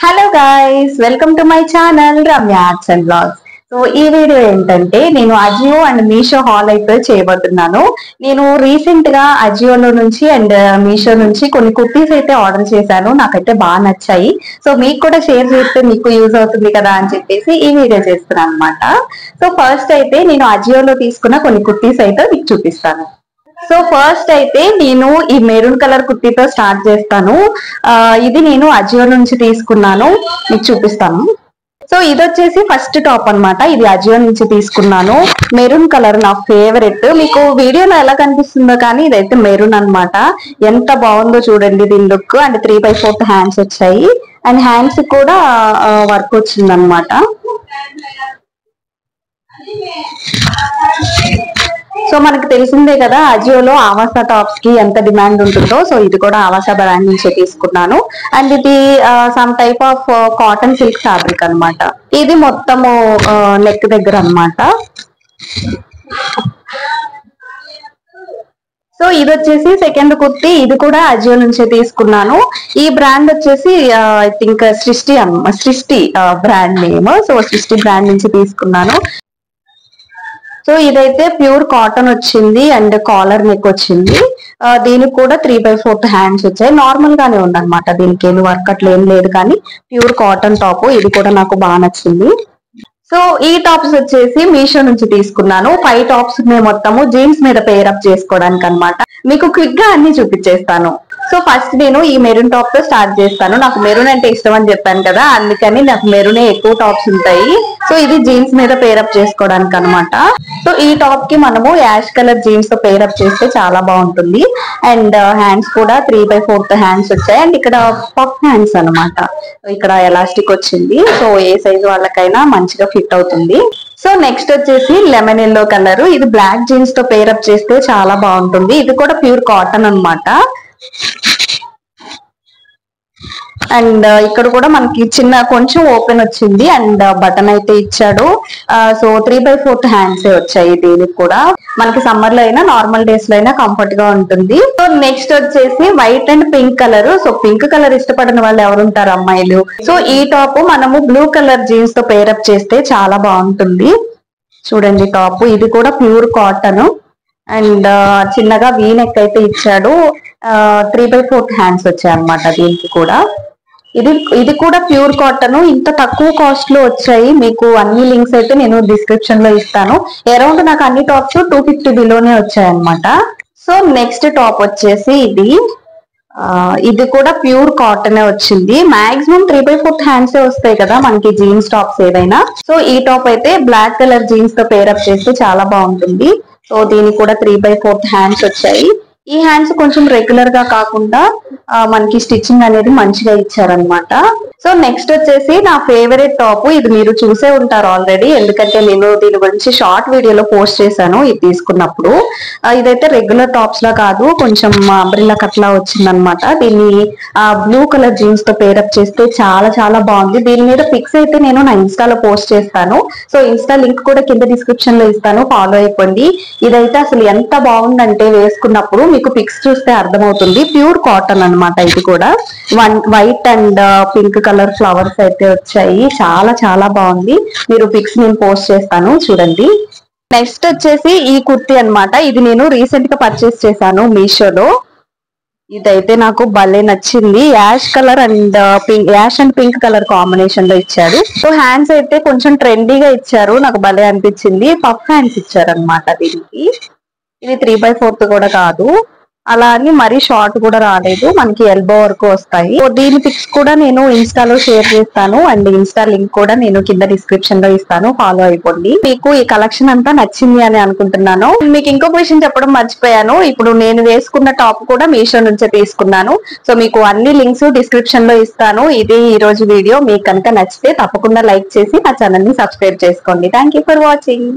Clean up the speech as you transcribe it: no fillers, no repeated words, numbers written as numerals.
Hello guys, welcome to my channel Ramya arts and blogs. So ఈ video ఏంటంటే నేను Ajio and Meesho hall అయితే చేయబోతున్నాను. నేను రీసెంట్ గా అజియోలో నుంచి అండ్ మీషో నుంచి కొన్ని కుర్తీస్ అయితే ఆర్డర్ చేశాను. నాకైతే బాగా నచ్చాయి. సో మీకు కూడా షేర్ చేస్తే మీకు యూజ్ అవుతుంది కదా అని చెప్పేసి ఈ వీడియో చేస్తున్నాను అనమాట. సో ఫస్ట్ అయితే నేను అజియోలో తీసుకున్న కొన్ని కుర్తీస్ అయితే మీకు చూపిస్తాను. సో ఫస్ట్ అయితే నేను ఈ మెరూన్ కలర్ కుర్తీతో స్టార్ట్ చేస్తాను. ఇది నేను అజియో నుంచి తీసుకున్నాను, మీకు చూపిస్తాను. సో ఇది వచ్చేసి ఫస్ట్ టాప్ అన్నమాట. ఇది అజియో నుంచి తీసుకున్నాను. మెరూన్ కలర్ నా ఫేవరెట్. మీకు వీడియోలో ఎలా కనిపిస్తుందో కానీ ఇదైతే మెరూన్ అన్నమాట. ఎంత బాగుందో చూడండి దీని లుక్. అండ్ 3/4 హ్యాండ్స్ వచ్చాయి అండ్ హ్యాండ్స్ కూడా వర్క్ వచ్చింది అనమాట. సో మనకు తెలిసిందే కదా అజియోలో ఆవాసా టాప్స్ కి ఎంత డిమాండ్ ఉంటుందో. సో ఇది కూడా ఆవాసా బ్రాండ్ నుంచే తీసుకున్నాను. అండ్ ఇది some type of cotton silk fabric అన్నమాట. ఇది మొత్తము నెక్ దగ్గర అన్నమాట. సో ఇది వచ్చేసి సెకండ్ కుర్తీ. ఇది కూడా అజియో నుంచే తీసుకున్నాను. ఈ బ్రాండ్ వచ్చేసి ఐ థింక్ సృష్టి బ్రాండ్ నేమ్. సో సృష్టి బ్రాండ్ నుంచి తీసుకున్నాను. సో ఇదైతే ప్యూర్ కాటన్ వచ్చింది అండ్ కాలర్ నెక్ వచ్చింది. దీనికి కూడా 3/4 హ్యాండ్స్ వచ్చాయి. నార్మల్ గానే ఉందన్నమాట. దీనికి ఏమి వర్క్ అట్లా ఏం లేదు, కానీ ప్యూర్ కాటన్ టాప్. ఇది కూడా నాకు బాగా నచ్చింది. సో ఈ టాప్స్ వచ్చేసి మీషో నుంచి తీసుకున్నాను. 5 టాప్స్ మొత్తము జీన్స్ మీద పేరప్ చేసుకోవడానికి అన్నమాట. మీకు క్విక్ గా అన్ని చూపించేస్తాను. సో ఫస్ట్ నేను ఈ మెరూన్ టాప్ తో స్టార్ట్ చేస్తాను. నాకు మెరూన్ అంటే ఇష్టం అని చెప్పాను కదా, అందుకని నాకు మెరూనే ఎక్కువ టాప్స్ ఉంటాయి. సో ఇది జీన్స్ మీద పేరప్ చేసుకోవడానికి అనమాట. సో ఈ టాప్ కి మనము యాష్ కలర్ జీన్స్ తో పేరప్ చేస్తే చాలా బాగుంటుంది. అండ్ హ్యాండ్స్ కూడా 3/4 హ్యాండ్స్ వచ్చాయి. అండ్ ఇక్కడ పఫ్ హ్యాండ్స్ అనమాట. ఇక్కడ ఎలాస్టిక్ వచ్చింది. సో ఏ సైజ్ వాళ్ళకైనా మంచిగా ఫిట్ అవుతుంది. సో నెక్స్ట్ వచ్చేసి లెమన్ ఎల్లో కలర్. ఇది బ్లాక్ జీన్స్ తో పేరప్ చేస్తే చాలా బాగుంటుంది. ఇది కూడా ప్యూర్ కాటన్ అనమాట. అండ్ ఇక్కడ కూడా మనకి చిన్న కొంచెం ఓపెన్ వచ్చింది అండ్ బటన్ అయితే ఇచ్చాడు. సో 3/4 హ్యాండ్స్ వచ్చాయి. దీనికి కూడా మనకి సమ్మర్ లో అయినా నార్మల్ డేస్ లో అయినా కంఫర్ట్ గా ఉంటుంది. సో నెక్స్ట్ వచ్చేసి white and pink colour. So pink colour ఇష్టపడిన వాళ్ళు ఎవరుంటారు అమ్మాయిలు. సో ఈ టాప్ మనము బ్లూ కలర్ జీన్స్ తో పేరప్ చేస్తే చాలా బాగుంటుంది. చూడండి టాప్. ఇది కూడా ప్యూర్ కాటన్ అండ్ చిన్నగా వీ నెక్ అయితే ఇచ్చాడు. 3/4 హ్యాండ్స్ వచ్చాయి అనమాట దీనికి కూడా. ఇది కూడా ప్యూర్ కాటన్. ఇంత తక్కువ కాస్ట్ లో వచ్చాయి. మీకు అన్ని లింక్స్ అయితే నేను డిస్క్రిప్షన్ లో ఇస్తాను. అరౌండ్ నాకు అన్ని టాప్స్ 250 బిలోనే వచ్చాయి అనమాట. సో నెక్స్ట్ టాప్ వచ్చేసి ఇది కూడా ప్యూర్ కాటన్ వచ్చింది. మాక్సిమం 3/4 హ్యాండ్స్ వస్తాయి కదా మనకి జీన్స్ టాప్స్ ఏదైనా. సో ఈ టాప్ అయితే బ్లాక్ కలర్ జీన్స్ తో పేరప్ చేస్తే చాలా బాగుంటుంది. సో దీనికి కూడా 3/4 హ్యాండ్స్ వచ్చాయి. ఈ హ్యాండ్స్ కొంచెం రెగ్యులర్ గా కాకుండా మనకి స్టిచ్చింగ్ అనేది మంచిగా ఇచ్చారనమాట. సో నెక్స్ట్ వచ్చేసి నా ఫేవరెట్ టాప్. ఇది మీరు చూసే ఉంటారు ఆల్రెడీ, ఎందుకంటే నేను దీని గురించి షార్ట్ వీడియోలో పోస్ట్ చేశాను ఇది తీసుకున్నప్పుడు. ఇదైతే రెగ్యులర్ టాప్స్ లా కాదు, కొంచెం అంబ్రిల్లా కట్లా వచ్చిందనమాట. దీన్ని బ్లూ కలర్ జీన్స్ తో పేరప్ చేస్తే చాలా చాలా బాగుంది. దీని మీద పిక్స్ అయితే నేను నా ఇన్స్టాలో పోస్ట్ చేస్తాను. సో ఇన్స్టా లింక్ కూడా కింద డిస్క్రిప్షన్ లో ఇస్తాను, ఫాలో అయిపోండి. ఇదైతే అసలు ఎంత బాగుందంటే వేసుకున్నప్పుడు మీకు పిక్స్ చూస్తే అర్థమవుతుంది. ప్యూర్ కాటన్ అనమాట. ఇది కూడా white and pink colour flowers అయితే వచ్చాయి. చాలా చాలా బాగుంది. మీరు పిక్స్ నేను పోస్ట్ చేస్తాను, చూడండి. నెక్స్ట్ వచ్చేసి ఈ కుర్తీ అనమాట. ఇది నేను రీసెంట్ గా పర్చేస్ చేశాను మీషోలో. ఇదైతే నాకు భలే నచ్చింది. Ash colour and ash and pink colour combination లో ఇచ్చారు. సో హ్యాండ్స్ అయితే కొంచెం ట్రెండీగా ఇచ్చారు, నాకు భలే అనిపించింది. పఫ్ హ్యాండ్స్ ఇచ్చారు అనమాట దీనికి. ఇది 3/4 కూడా కాదు, అలా అని మరీ షార్ట్ కూడా రాలేదు, మనకి ఎల్బో వరకు వస్తాయి. దీని పిక్స్ కూడా నేను ఇన్స్టాలో షేర్ చేస్తాను అండ్ ఇన్స్టా లింక్ కూడా నేను కింద డిస్క్రిప్షన్ లో ఇస్తాను, ఫాలో అయిపోండి. మీకు ఈ కలెక్షన్ అంతా నచ్చింది అని అనుకుంటున్నాను. మీకు ఇంకొక విషయం చెప్పడం మర్చిపోయాను. ఇప్పుడు నేను వేసుకున్న టాప్ కూడా మీషో నుంచే తీసుకున్నాను. సో మీకు అన్ని లింక్స్ డిస్క్రిప్షన్ లో ఇస్తాను. ఇది ఈ రోజు వీడియో. మీకు కనుక నచ్చితే తప్పకుండా లైక్ చేసి నా ఛానల్ ని సబ్స్క్రైబ్ చేసుకోండి. Thank you for watching.